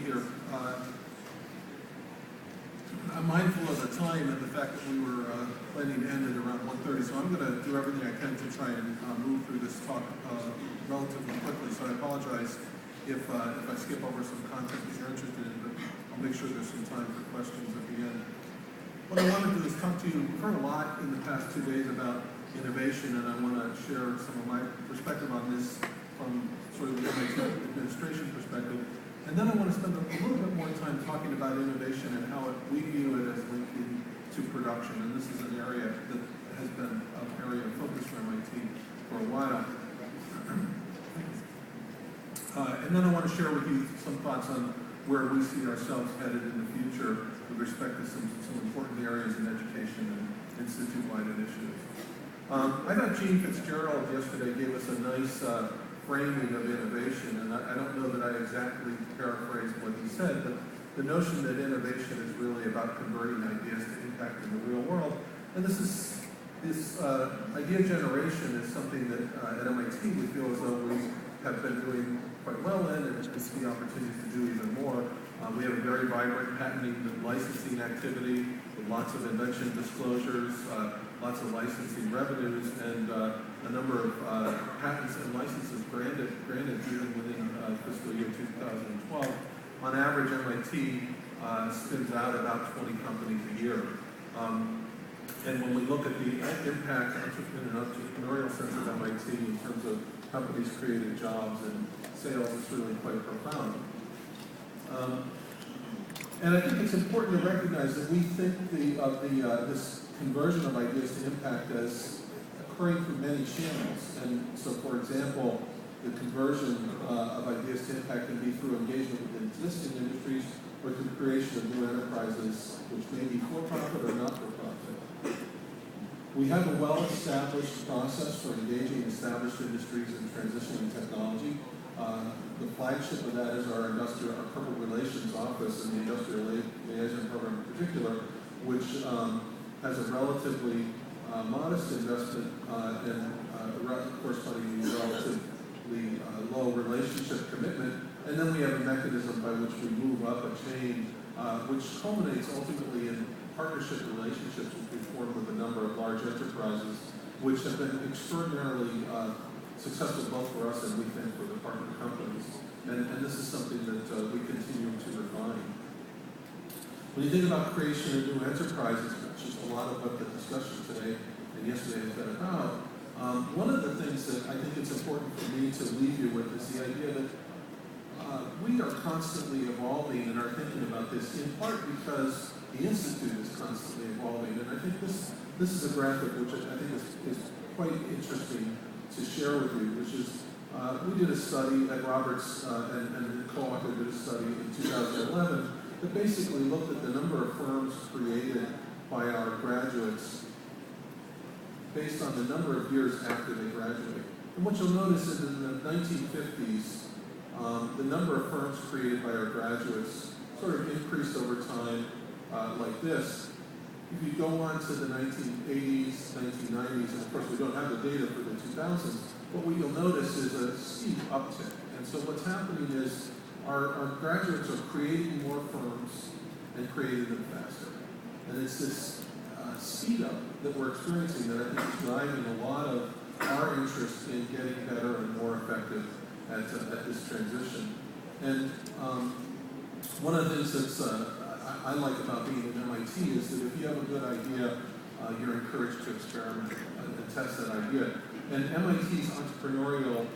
here. I'm mindful of the time and the fact that we were planning to end at around 1:30, so I'm going to do everything I can to try and move through this talk relatively quickly. So I apologize if I skip over some content that you're interested in, but I'll make sure there's some time for questions at the end. What I want to do is talk to you. We've heard a lot in the past 2 days about innovation, and I want to share some of my perspective on this from sort of the MIT administration perspective. And then I want to spend a little bit more time talking about innovation and how we view it as linked to production. And this is an area that has been an area of focus for MIT for a while. And then I want to share with you some thoughts on where we see ourselves headed in the future with respect to some important areas in education and institute-wide initiatives. I thought Gene Fitzgerald yesterday gave us a nice framing of innovation, and I don't know that I exactly paraphrased what he said, but the notion that innovation is really about converting ideas to impact in the real world. And this idea generation is something that at MIT we feel as though we have been doing quite well in, and we see opportunities to do even more. We have a very vibrant patenting and licensing activity with lots of invention disclosures, lots of licensing revenues, and a number of patents and licenses granted even within fiscal year 2012. On average, MIT spins out about 20 companies a year. And when we look at the impact in an entrepreneurial sense of MIT in terms of companies creating jobs and sales, it's really quite profound. And I think it's important to recognize that we think this conversion of ideas to impact as occurring through many channels. And so, for example, the conversion of ideas to impact can be through engagement with existing industries or through creation of new enterprises, which may be for-profit or not-for-profit. We have a well-established process for engaging established industries in transitioning technology. The flagship of that is our corporate relations office and the industrial liaison program in particular, which has a relatively modest investment and corresponding relatively low relationship commitment. And then we have a mechanism by which we move up a chain, which culminates ultimately in partnership relationships which we form with a number of large enterprises, which have been extraordinarily successful both for us and we think for the partner companies. And this is something that we continue to refine. When you think about creation of new enterprises, which is a lot of what the discussion today and yesterday has been about, one of the things that I think it's important for me to leave you with is the idea that we are constantly evolving and are thinking about this in part because the Institute is constantly evolving. And I think this is a graphic which I think is quite interesting to share with you, which is we did a study at Roberts and the co-author did a study in 2011 that basically looked at the number of firms created by our graduates based on the number of years after they graduate. And what you'll notice is in the 1950s, the number of firms created by our graduates sort of increased over time like this. If you go on to the 1980s, 1990s, and of course we don't have the data for the 2000s, but what you'll notice is a steep uptick. And so what's happening is our graduates are creating more firms and creating them faster. And it's this speed up that we're experiencing that I think is driving a lot of our interest in getting better and more effective at this transition. And one of the things that's I like about being at MIT is that if you have a good idea, you're encouraged to experiment and test that idea. And MIT's entrepreneurial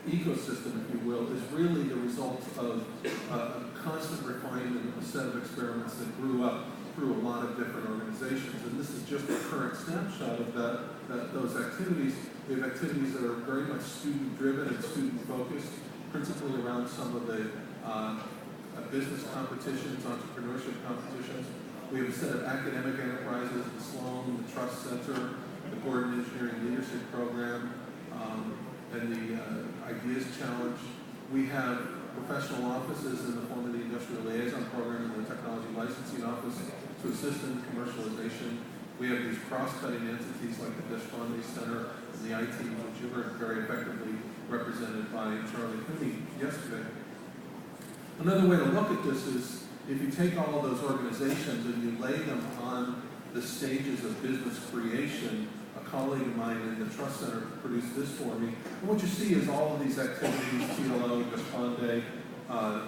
ecosystem, if you will, is really the result of a constant refinement of a set of experiments that grew up through a lot of different organizations. And this is just a current snapshot of those activities. We have activities that are very much student-driven and student-focused, principally around some of the business competitions, entrepreneurship competitions. We have a set of academic enterprises, the Sloan, the Trust Center, the Gordon Engineering Leadership Program, and the Ideas Challenge. We have professional offices in the form of the Industrial Liaison Program and the Technology Licensing Office to assist in commercialization. We have these cross-cutting entities like the Deshpande Center and the IT, which you heard very effectively represented by Charlie Cooney yesterday. Another way to look at this is if you take all of those organizations and you lay them on the stages of business creation. A colleague of mine in the Trust Center produced this for me. And what you see is all of these activities, TLO, Gasponde,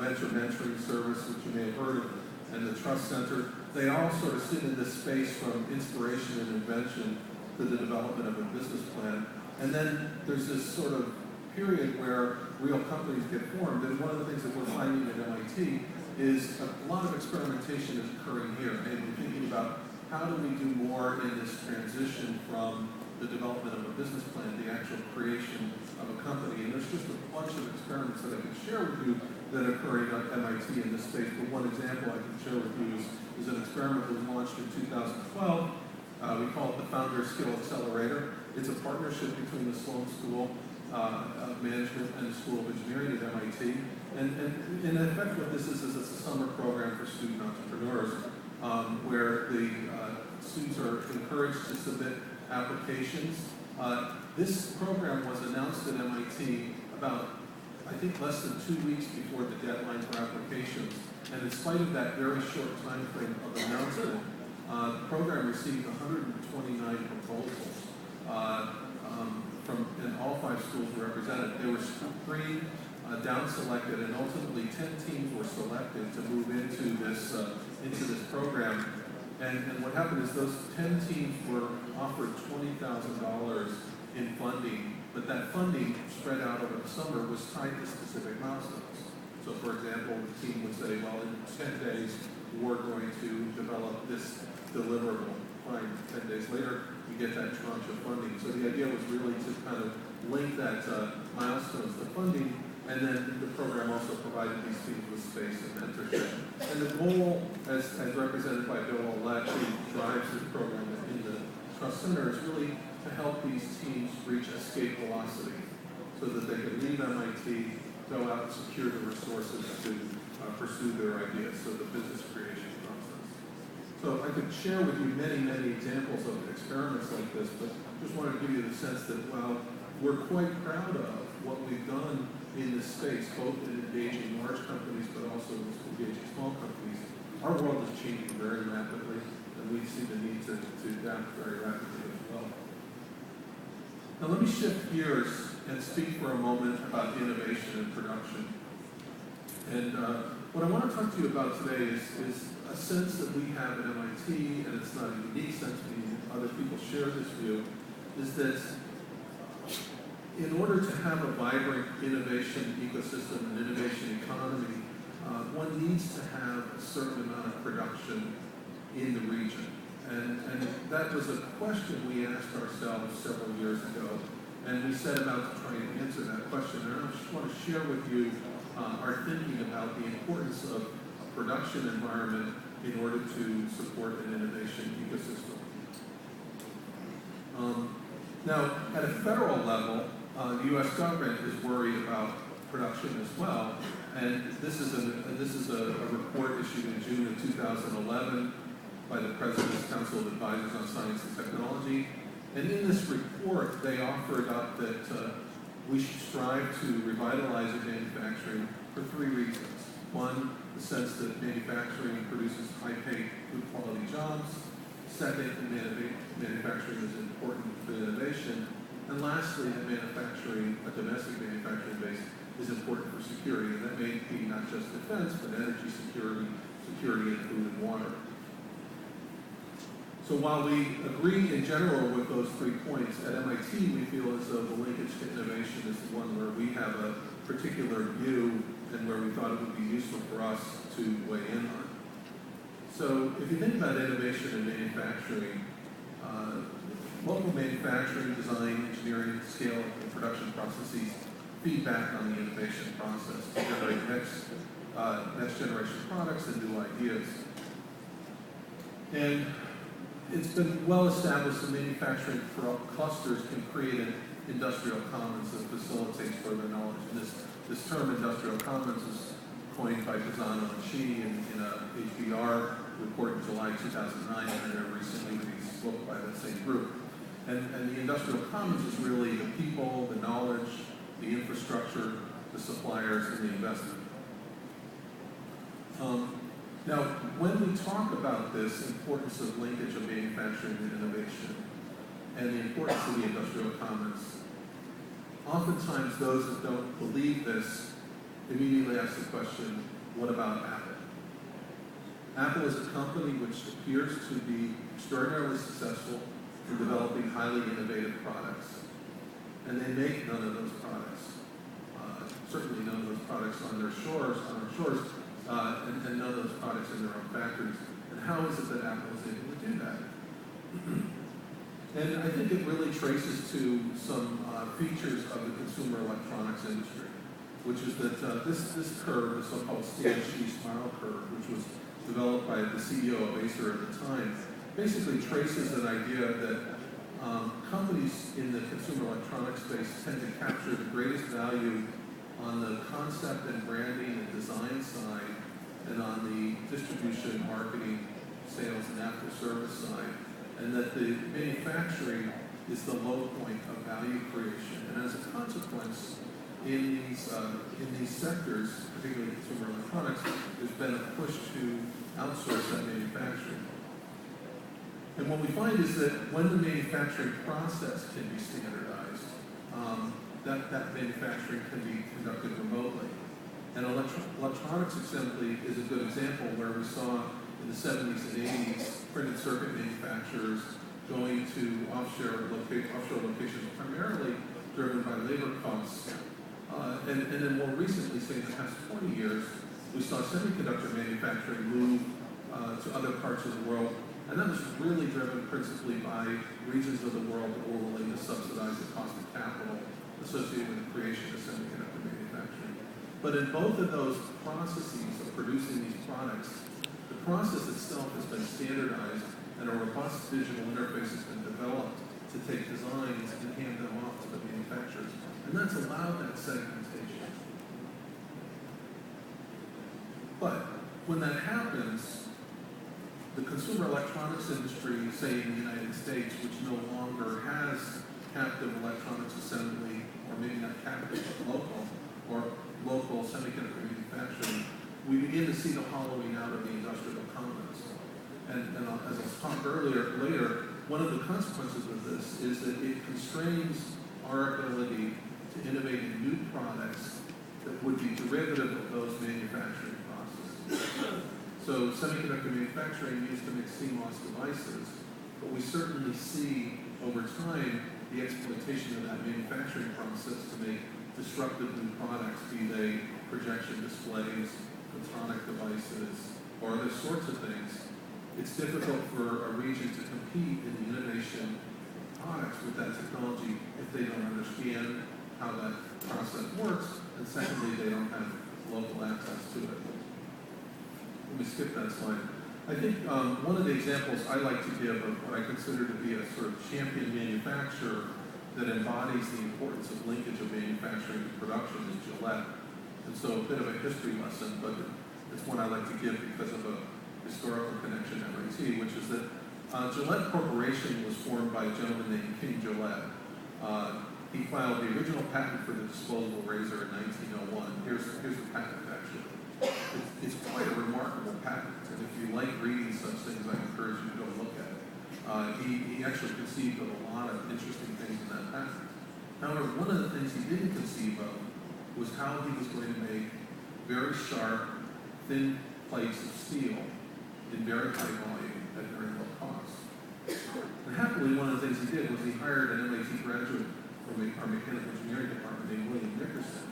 Venture Mentoring Service, which you may have heard of, and the Trust Center, they all sort of sit in this space from inspiration and invention to the development of a business plan. And then there's this sort of period where real companies get formed. And one of the things that we're finding at MIT is a lot of experimentation is occurring here. And we're thinking about how do we do more in this transition from the development of a business plan, the actual creation of a company. And there's just a bunch of experiments that I can share with you that are occurring at MIT in this space. But one example I can share with you is an experiment that was launched in 2012. We call it the Founder Skill Accelerator. It's a partnership between the Sloan School of Management and the School of Engineering at MIT. And in effect, what this is it's a summer program for student entrepreneurs where the students are encouraged to submit applications. This program was announced at MIT about, I think, less than 2 weeks before the deadline for applications. And in spite of that very short time frame of announcement, the program received 129 proposals and all 5 schools were represented. There were 3 down-selected, and ultimately 10 teams were selected to move into this program. And what happened is those 10 teams were offered $20,000 in funding, but that funding spread out over the summer was tied to specific milestones. So for example, the team would say, well, in 10 days, we're going to develop this deliverable. Fine, 10 days later, you get that tranche of funding. So the idea was really to kind of link that milestones to funding, and then the program also provided these teams with space and mentorship. And the goal, as represented by Bill Olet, who drives this program in the Trust Center, is really to help these teams reach escape velocity so that they can leave MIT, go out and secure the resources to pursue their ideas, so the business creation process. So I could share with you many, many examples of experiments like this, but just wanted to give you the sense that while we're quite proud of what we've done in this space, both in engaging large companies, but also engaging small companies, our world is changing very rapidly, and we see the need to adapt very rapidly as well. Now let me shift gears and speak for a moment about innovation and production. And what I want to talk to you about today is a sense that we have at MIT, and it's not a unique sense, other people share this view, is that in order to have a vibrant innovation ecosystem and innovation economy, one needs to have a certain amount of production in the region. And that was a question we asked ourselves several years ago, and we set about to try and answer that question. And I just want to share with you our thinking about the importance of a production environment in order to support an innovation ecosystem. Now, at a federal level, the U.S. government is worried about production as well, and this is a report issued in June of 2011 by the President's Council of Advisors on Science and Technology. And in this report, they offered up that we should strive to revitalize manufacturing for 3 reasons. One, the sense that manufacturing produces high-paid, good-quality jobs. Second, that manufacturing is important for innovation. And lastly, that manufacturing, a domestic manufacturing base, is important for security. And that may be not just defense, but energy security, security in food and water. So while we agree in general with those 3 points, at MIT we feel as though the linkage to innovation is the one where we have a particular view and where we thought it would be useful for us to weigh in on. So if you think about innovation in manufacturing, local manufacturing, design, engineering, scale, and production processes feed back on the innovation process to generate next generation products and new ideas. And it's been well established that manufacturing clusters can create an industrial commons that facilitates further knowledge. And this term industrial commons is coined by Pisano and Shi in a HBR report in July 2009, and then recently released a book by that same group. And the industrial commons is really the people, the knowledge, the infrastructure, the suppliers, and the investment. Now, when we talk about this importance of linkage of manufacturing and innovation and the importance of the industrial commons, oftentimes those that don't believe this immediately ask the question, what about Apple? Apple is a company which appears to be extraordinarily successful in developing highly innovative products. And they make none of those products. Certainly none of those products on our shores, and none of those products in their own factories. And how is it that Apple is able to do that? And I think it really traces to some features of the consumer electronics industry, which is that this curve, the so-called CSG spiral curve, which was developed by the CEO of Acer at the time, basically traces an idea that companies in the consumer electronics space tend to capture the greatest value on the concept and branding and design side, and on the distribution, marketing, sales, and after-service side, and that the manufacturing is the low point of value creation. And as a consequence, in these sectors, particularly consumer electronics, there's been a push to outsource that manufacturing. And what we find is that when the manufacturing process can be standardized, that manufacturing can be conducted remotely. And electronics assembly is a good example where we saw in the 70s and 80s printed circuit manufacturers going to offshore locations primarily driven by labor costs. And then more recently, say in the past 20 years, we saw semiconductor manufacturing move to other parts of the world. And that was really driven principally by regions of the world that were willing to subsidize the cost of capital associated with the creation of semiconductor manufacturing. But in both of those processes of producing these products, the process itself has been standardized and a robust digital interface has been developed to take designs and hand them off to the manufacturers. And that's allowed that segmentation. But when that happens, the consumer electronics industry, say in the United States, which no longer has captive electronics assembly, or maybe not captive, but local semiconductor manufacturing, we begin to see the hollowing out of the industrial commons. And as I'll talk later, one of the consequences of this is that it constrains our ability to innovate in new products that would be derivative of those manufacturing processes. So semiconductor manufacturing used to make CMOS devices, but we certainly see over time the exploitation of that manufacturing process to make disruptive new products, be they projection displays, photonic devices, or other sorts of things. It's difficult for a region to compete in the innovation products with that technology if they don't understand how that process works, and secondly, they don't have local access to it. Let me skip that slide. I think one of the examples I like to give of what I consider to be a sort of champion manufacturer that embodies the importance of linkage of manufacturing to production is Gillette. And so a bit of a history lesson, but it's one I like to give because of a historical connection at MIT, which is that Gillette Corporation was formed by a gentleman named King Gillette. He filed the original patent for the disposable razor in 1901. Here's the patent, actually. It's quite a remarkable patent, and if you like reading such things, I encourage you to go look at it. He actually conceived of a lot of interesting things in that patent. However, one of the things he didn't conceive of was how he was going to make very sharp, thin plates of steel in very high volume at very low cost. And happily, one of the things he did was he hired an MIT graduate from our mechanical engineering department named William Nickerson,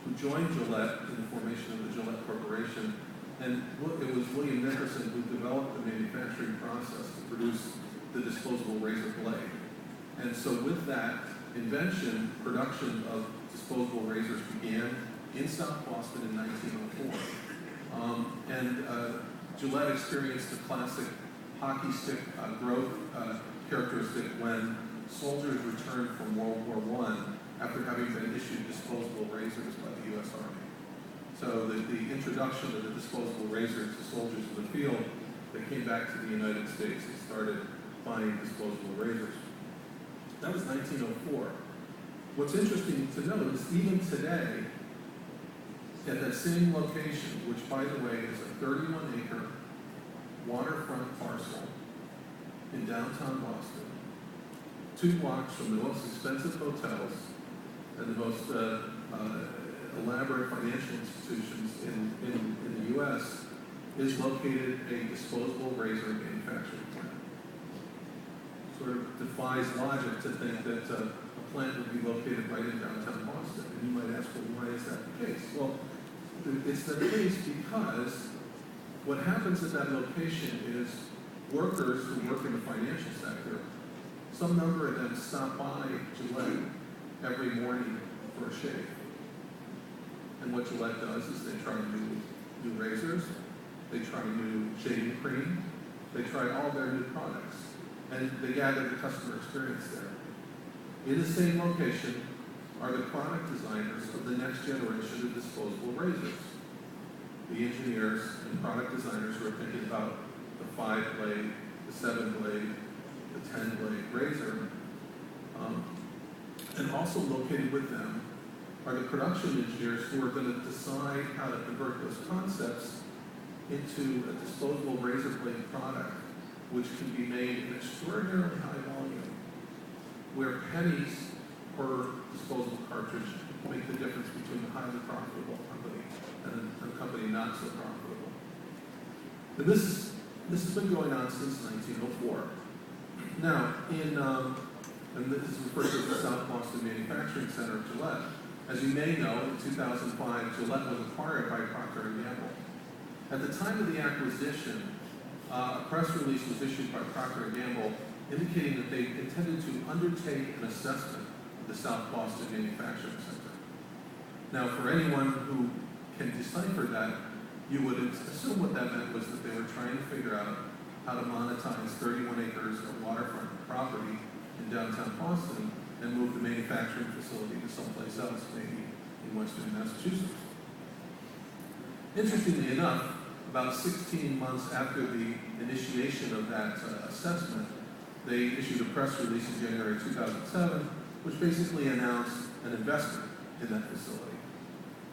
who joined Gillette in the formation of the Gillette Corporation. And it was William Nickerson who developed the manufacturing process to produce the disposable razor blade. And so with that invention, production of disposable razors began in South Boston in 1904. Gillette experienced the classic hockey stick growth characteristic when soldiers returned from World War I after having been issued disposable razors by the U.S. Army. So the introduction of the disposable razors to soldiers in the field, they came back to the United States and started buying disposable razors. That was 1904. What's interesting to note is even today, At that same location, which by the way is a 31-acre waterfront parcel in downtown Boston, 2 blocks from the most expensive hotels and the most elaborate financial institutions in the U.S., is located a disposable razor manufacturing plant. Sort of defies logic to think that a plant would be located right in downtown Boston. And you might ask, well, why is that the case? Well, it's the case because what happens at that location is workers who work in the financial sector, some number of them stop by Gillette every morning for a shave. And what Gillette does is they try new razors, they try new shaving cream, they try all their new products, and they gather the customer experience there. In the same location are the product designers of the next generation of disposable razors. The engineers and product designers who are thinking about the 5-blade, the 7-blade, the 10-blade razor. And also located with them are the production engineers who are going to decide how to convert those concepts into a disposable razor blade product, which can be made in extraordinarily high volume, where pennies per disposable cartridge make the difference between a highly profitable company and a company not so profitable. And this has been going on since 1904. Now, and this is referred to as the South Boston Manufacturing Center of Gillette. As you may know, in 2005, Gillette was acquired by Procter & Gamble. At the time of the acquisition, a press release was issued by Procter & Gamble indicating that they intended to undertake an assessment of the South Boston Manufacturing Center. Now, for anyone who can decipher that, you would assume what that meant was that they were trying to figure out how to monetize 31 acres of waterfront property in downtown Boston and move the manufacturing facility to someplace else, maybe in Western Massachusetts. Interestingly enough, about 16 months after the initiation of that assessment, they issued a press release in January 2007, which basically announced an investment in that facility.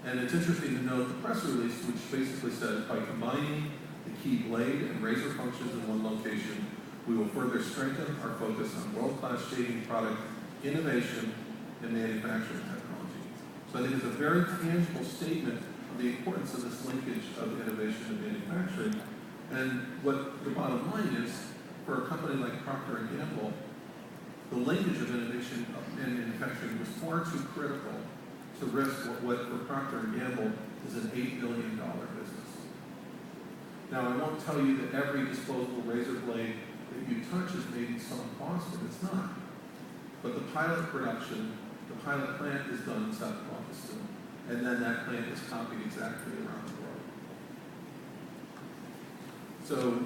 And it's interesting to note the press release, which basically says, by combining the key blade and razor functions in one location, we will further strengthen our focus on world-class shaving product innovation and manufacturing technology. So I think it's a very tangible statement of the importance of this linkage of innovation and manufacturing. And what the bottom line is, for a company like Procter & Gamble, the linkage of innovation and manufacturing was far too critical to risk what for Procter & Gamble is an $8 billion business. Now, I won't tell you that every disposable razor blade that you touch is made in South Boston. It's not. But the pilot production, the pilot plant is done in South Boston, and then that plant is copied exactly around the world. So,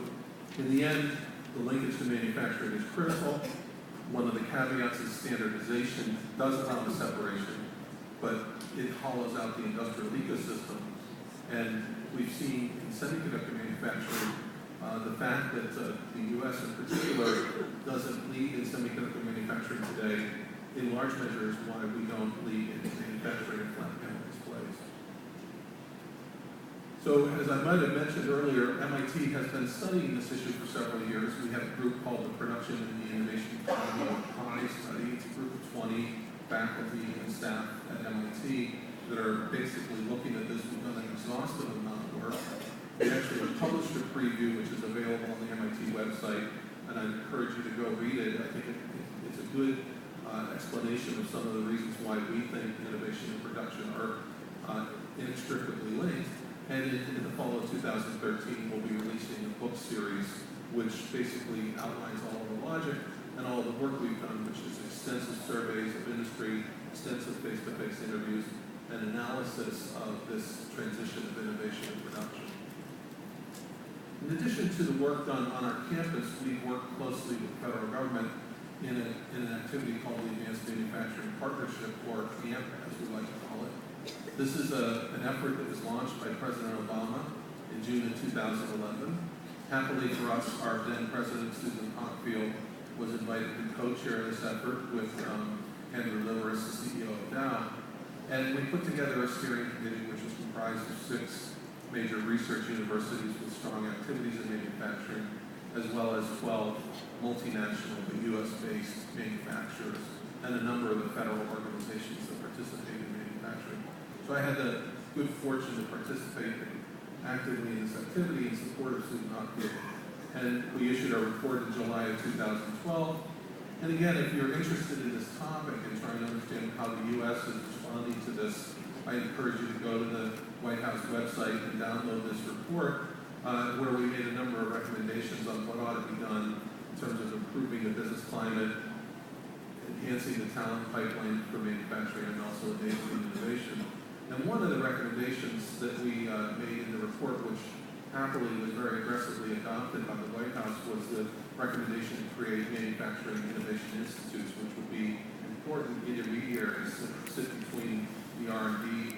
in the end, the linkage to manufacturing is critical. One of the caveats is standardization does allow the separation, but it hollows out the industrial ecosystem. And we've seen in semiconductor manufacturing, the fact that the U.S. in particular doesn't lead in semiconductor manufacturing today, in large measure is why we don't lead in manufacturing of flat panel displays. So, as I might have mentioned earlier, MIT has been studying this issue for several years. We have a group called the Production and the Innovation Economy PI study. It's a group of 20 faculty and staff at MIT that are basically looking at this. We've done an exhaustive amount of work. We actually published a preview, which is available on the MIT website, and I encourage you to go read it. I think it's a good explanation of some of the reasons why we think innovation and production are inextricably linked. And in the fall of 2013, we'll be releasing a book series which basically outlines all of the logic and all of the work we've done, which is extensive surveys of industry, extensive face-to-face interviews, and analysis of this transition of innovation and production. In addition to the work done on our campus, we work closely with the federal government in an activity called the Advanced Manufacturing Partnership, or AMP, as we like to call it. This is an effort that was launched by President Obama in June of 2011. Happily for us, our then President, Susan Hockfield, was invited to co-chair this effort with Henry Lilleris, the CEO of Dow. And we put together a steering committee which was comprised of 6 major research universities with strong activities in manufacturing, as well as 12 multinational but U.S.-based manufacturers, and a number of the federal organizations that participate in manufacturing. So I had the good fortune to participate actively in this activity in support of student output. And we issued our report in July of 2012. And again, if you're interested in this topic and trying to understand how the U.S. is responding to this, I encourage you to go to the White House website and download this report, where we made a number of recommendations on what ought to be done in terms of improving the business climate, enhancing the talent pipeline for manufacturing, and also enabling innovation. And one of the recommendations that we made in the report, which happily was very aggressively adopted by the White House, was the recommendation to create manufacturing innovation institutes, which would be important intermediaries that sit between the R&D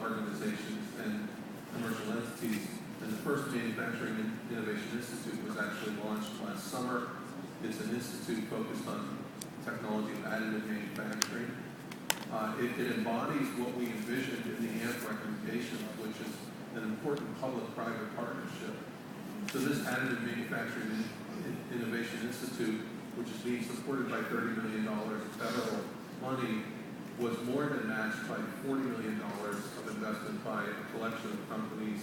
organizations and commercial entities. And the first Manufacturing Innovation Institute was actually launched last summer. It's an institute focused on technology of additive manufacturing. It embodies what we envisioned in the AMP recommendations, which is an important public-private partnership. So this Additive Manufacturing Innovation Institute, which is being supported by $30 million of federal money, was more than matched by $40 million of investment by a collection of companies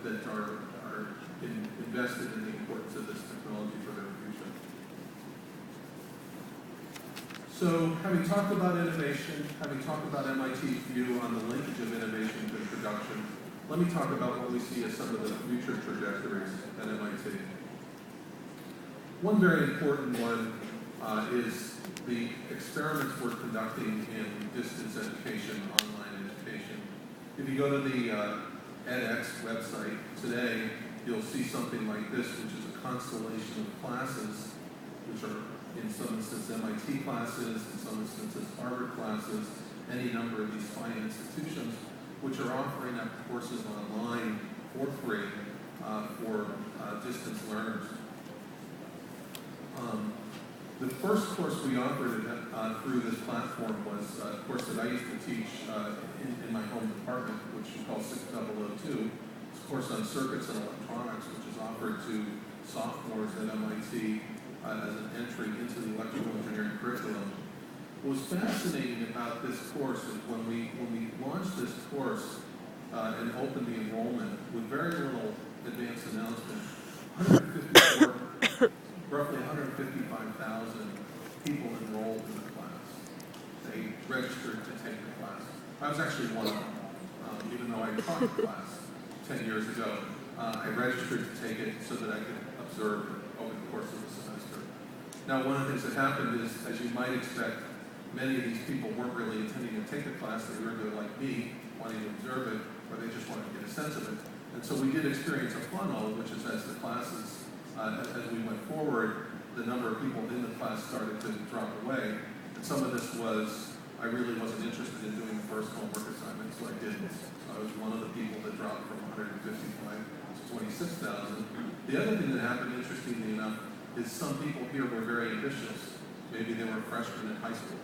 that are invested in the importance of this technology for their future. So, having talked about innovation, having talked about MIT's view on the linkage of innovation to production, let me talk about what we see as some of the future trajectories at MIT. One very important one is the experiments we're conducting in distance education, online education. If you go to the edX website today, you'll see something like this, which is a constellation of classes, which are in some instances MIT classes, in some instances Harvard classes, any number of these fine institutions, which are offering up courses online for free for distance learners. The first course we offered through this platform was a course that I used to teach in my home department, which we call 6002. It's a course on circuits and electronics, which is offered to sophomores at MIT as an entry into the electrical engineering curriculum. What was fascinating about this course is when we launched this course and opened the enrollment with very little advance announcement, roughly 155,000 people enrolled in the class. They registered to take the class. I was actually one of them. Even though I taught the class 10 years ago, I registered to take it so that I could observe over the course of the semester. Now, one of the things that happened is, as you might expect, many of these people weren't really intending to take the class. They were either like me, wanting to observe it, or they just wanted to get a sense of it. And so we did experience a funnel, which is as the classes, as we went forward, the number of people in the class started to drop away. And some of this was, I really wasn't interested in doing the first homework assignment, so I didn't. So I was one of the people that dropped from 155 to 26,000. The other thing that happened, interestingly enough, is some people here were very ambitious. Maybe they were freshmen in high school.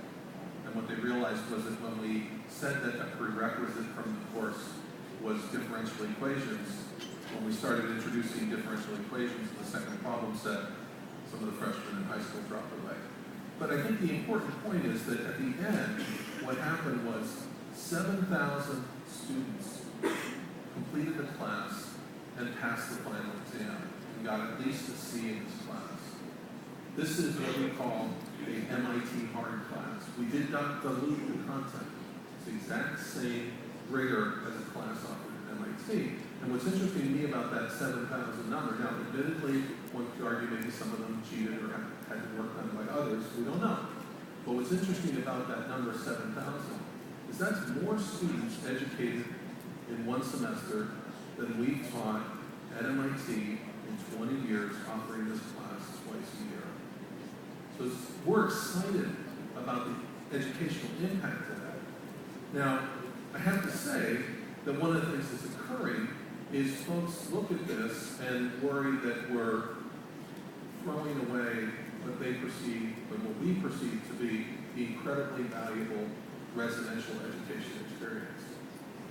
And what they realized was that when we said that a prerequisite from the course was differential equations, when we started introducing differential equations to the second problem set, some of the freshmen in high school dropped away. But I think the important point is that at the end, what happened was 7,000 students completed the class and passed the final exam and got at least a C in this class. This is what we call a MIT hard class. We did not dilute the content. It's the exact same rigor as a class offered at MIT. And what's interesting to me about that 7,000 number, now admittedly, one could argue maybe some of them cheated or had to work done by others, we don't know. But what's interesting about that number 7,000 is that's more students educated in one semester than we've taught at MIT in 20 years offering this class twice a year. So we're excited about the educational impact of that. Now, I have to say that one of the things that's occurring is folks look at this and worry that we're throwing away what they perceive, and what we perceive to be incredibly valuable residential education experience?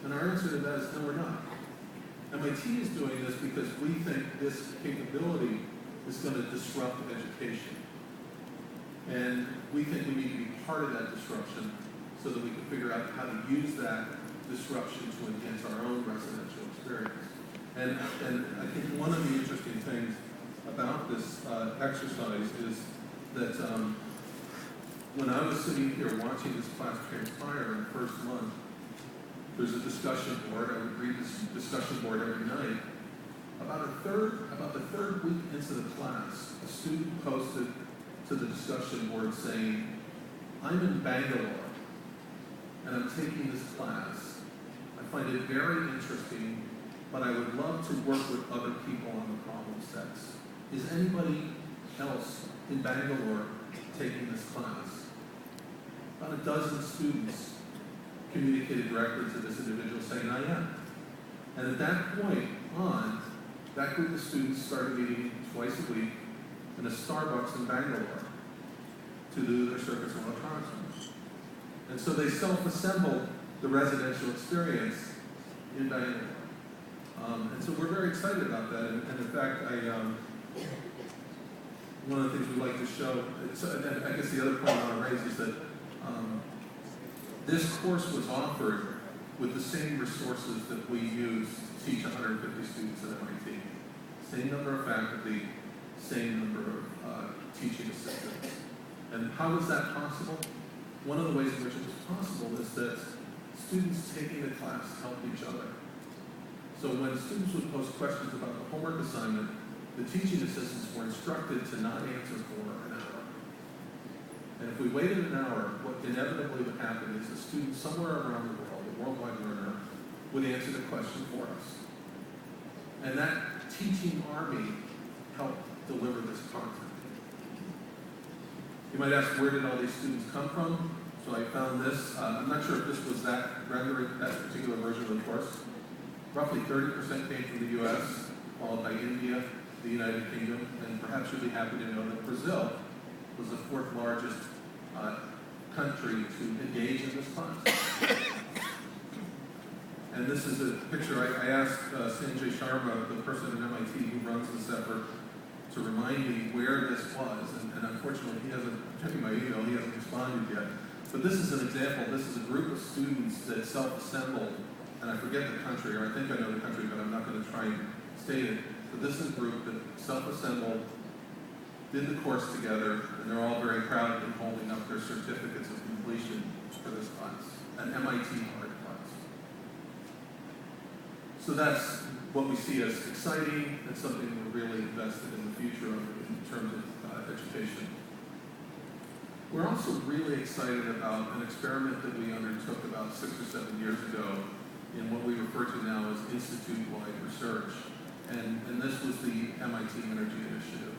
And our answer to that is no, we're not. MIT is doing this because we think this capability is going to disrupt education. And we think we need to be part of that disruption so that we can figure out how to use that disruption to enhance our own residential experience. And I think one of the interesting things about this exercise is that when I was sitting here watching this class transpire in the first month, there's a discussion board. I would read this discussion board every night. About the third week into the class, a student posted to the discussion board saying, "I'm in Bangalore and I'm taking this class. I find it very interesting, but I would love to work with other people on the problem sets. Is anybody else in Bangalore taking this class?" About a dozen students communicated directly to this individual saying, "I am." And at that point on, that group of students started meeting twice a week in a Starbucks in Bangalore to do their circuits and electronics course. And so they self-assembled the residential experience in Bangalore. And so we're very excited about that. And in fact, one of the things we like to show, and I guess the other point I want to raise is that this course was offered with the same resources that we use to teach 150 students at MIT. Same number of faculty, same number of teaching assistants. And how was that possible? One of the ways in which it was possible is that students taking the class helped each other. So when students would post questions about the homework assignment, the teaching assistants were instructed to not answer for an hour. And if we waited an hour, what inevitably would happen is a student somewhere around the world, a worldwide learner, would answer the question for us. And that teaching army helped deliver this content. You might ask, where did all these students come from? So I found this. I'm not sure if this was that particular version of the course. Roughly 30% came from the US, followed by India, the United Kingdom, and perhaps you'll be happy to know that Brazil was the fourth largest country to engage in this class. And this is a picture. I asked Sanjay Sharma, the person at MIT who runs this effort, to remind me where this was, and unfortunately he hasn't, checking my email, he hasn't responded yet. But this is an example. This is a group of students that self-assembled, and I forget the country, or I think I know the country, but I'm not going to try and state it. But this is a group that self-assembled, did the course together, and they're all very proud in holding up their certificates of completion for this class, an MIT art class. So that's what we see as exciting and something we're really invested in the future of in terms of education. We're also really excited about an experiment that we undertook about 6 or 7 years ago in what we refer to now as institute-wide research. And this was the MIT Energy Initiative.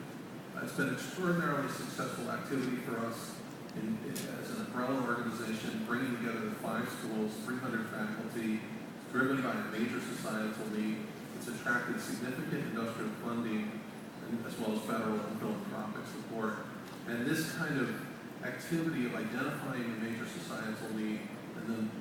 It's been an extraordinarily successful activity for us as an umbrella organization, bringing together the 5 schools, 300 faculty, driven by a major societal need. It's attracted significant industrial funding as well as federal and philanthropic support. And this kind of activity of identifying a major societal need and then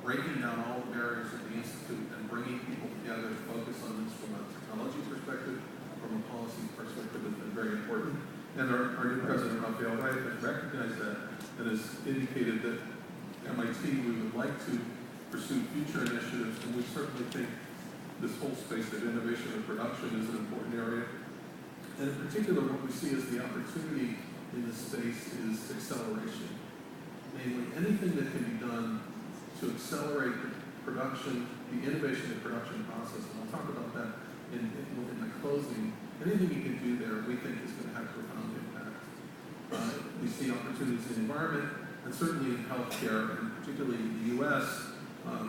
breaking down all the barriers of the Institute and bringing people together to focus on this from a technology perspective, from a policy perspective has been very important. And our new president, Raphael Wright, has recognized that and has indicated that MIT, we would like to pursue future initiatives, and we certainly think this whole space of innovation and production is an important area. And in particular, what we see as the opportunity in this space is acceleration. Namely, anything that can be done to accelerate the production, the innovation and production process, and I'll talk about that in the closing. Anything you can do there, we think is going to have profound impact. We see opportunities in the environment, and certainly in healthcare, and particularly in the U.S.,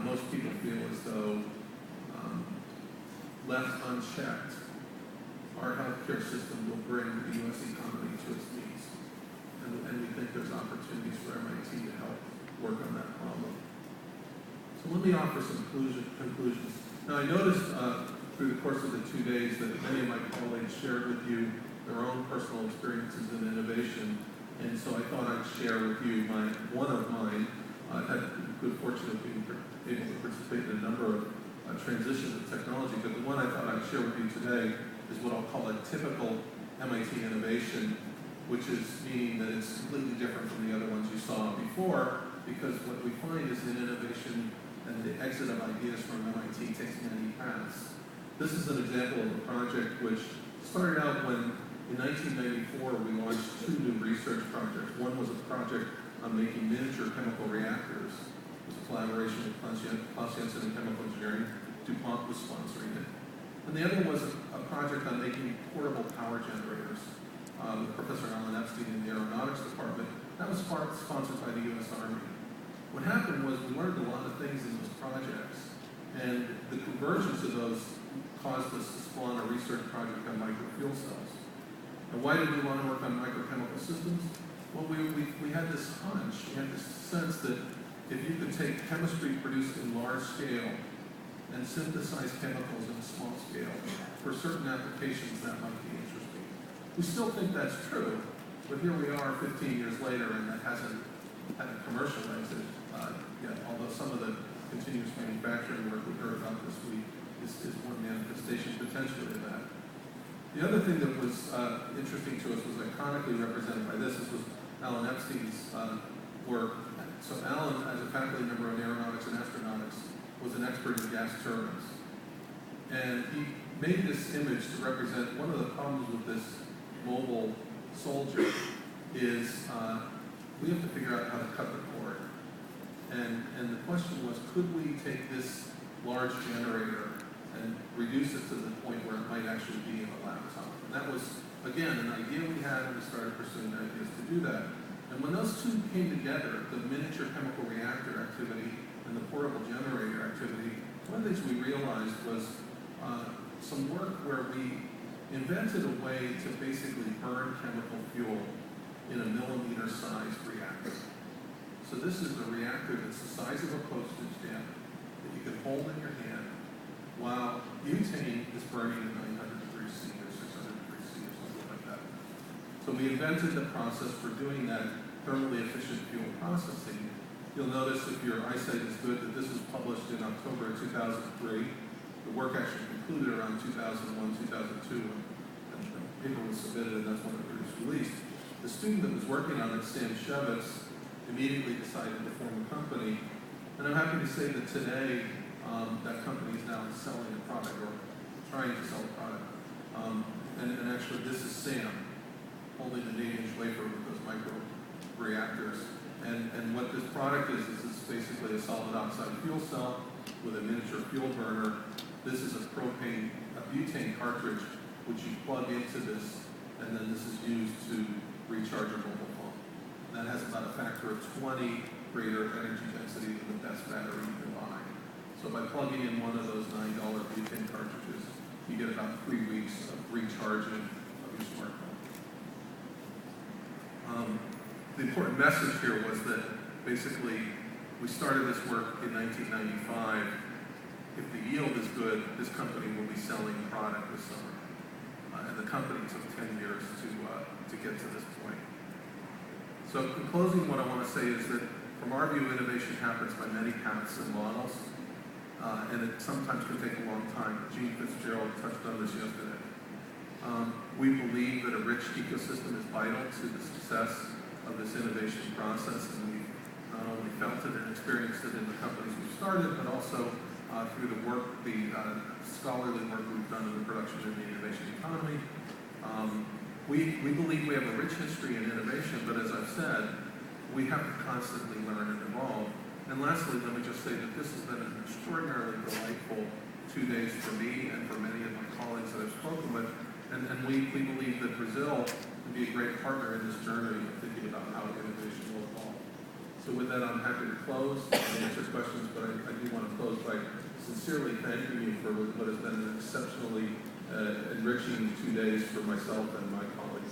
most people feel as though left unchecked, our healthcare system will bring the U.S. economy to its knees. And we think there's opportunities for MIT to help work on that problem. So let me offer some conclusions. Now I noticed through the course of the 2 days that many of my colleagues shared with you their own personal experiences in innovation. And so I thought I'd share with you one of mine. I've had the good fortune of being able to participate in a number of transitions of technology, but the one I thought I'd share with you today is what I'll call a typical MIT innovation, which is meaning that it's completely different from the other ones you saw before, because what we find is that innovation and the exit of ideas from MIT takes many paths. This is an example of a project which started out when, in 1994, we launched 2 new research projects. One was a project on making miniature chemical reactors. It was a collaboration with Klaus Jensen and Chemical Engineering. DuPont was sponsoring it. And the other was a project on making portable power generators with Professor Alan Epstein in the Aeronautics Department. That was sponsored by the U.S. Army. What happened was we learned a lot of things in those projects, and the convergence of those caused us to spawn a research project on microfuel cells. And why did we want to work on microchemical systems? Well, we had this hunch, we had this sense that if you could take chemistry produced in large scale and synthesize chemicals in small scale, for certain applications that might be interesting. We still think that's true, but here we are 15 years later, and that hasn't had a commercial exit yet, although some of the continuous manufacturing work we heard about this week is one manifestation potentially of that. The other thing that was interesting to us was iconically represented by this. This was Alan Epstein's work. So Alan, as a faculty member in aeronautics and astronautics, was an expert in gas turbines. And he made this image to represent one of the problems with this mobile soldier is we have to figure out how to cut the cord. And the question was, could we take this large generator and reduce it to the point where it might actually be in a laptop? And that was, again, an idea we had when we started pursuing ideas to do that. And when those two came together, the miniature chemical reactor activity and the portable generator activity, one of the things we realized was some work where we invented a way to basically burn chemical fuel in a millimeter-sized reactor. So this is a reactor that's the size of a postage stamp that you can hold in your hand while butane is burning at 900 degrees C or 600 degrees C or something like that. So we invented the process for doing that thermally efficient fuel processing. You'll notice if your eyesight is good that this was published in October of 2003. The work actually concluded around 2001, 2002, and the paper was submitted, and that's when it was released. The student that was working on it, Sam Shevitz, immediately decided to form a company. And I'm happy to say that today, that company is now selling a product, or trying to sell a product. And actually, this is Sam, holding an 8-inch wafer with those micro reactors. And what this product is it's basically a solid oxide fuel cell with a miniature fuel burner. This is a butane cartridge, which you plug into this, and then this is used to recharge a mobile phone. That has about a factor of 20 greater energy density than the best battery you can buy. So by plugging in one of those $9 butane cartridges, you get about 3 weeks of recharging of your smartphone. The important message here was that basically we started this work in 1995. If the yield is good, this company will be selling product this summer. And the company took 10 years to get to this point. So in closing, what I want to say is that from our view, innovation happens by many paths and models, and it sometimes can take a long time. Gene Fitzgerald touched on this yesterday. We believe that a rich ecosystem is vital to the success of this innovation process, and we've not only felt it and experienced it in the companies we've started, but also through the work, the scholarly work we've done in the production of the innovation economy. We believe we have a rich history in innovation, but as I've said, we have to constantly learn and evolve. And lastly, let me just say that this has been an extraordinarily delightful 2 days for me and for many of my colleagues that I've spoken with. And we believe that Brazil can be a great partner in this journey of thinking about how innovation will evolve. So with that, I'm happy to close and answer questions, but I do want to close by sincerely thanking you for what has been an exceptionally enriching 2 days for myself and my colleagues.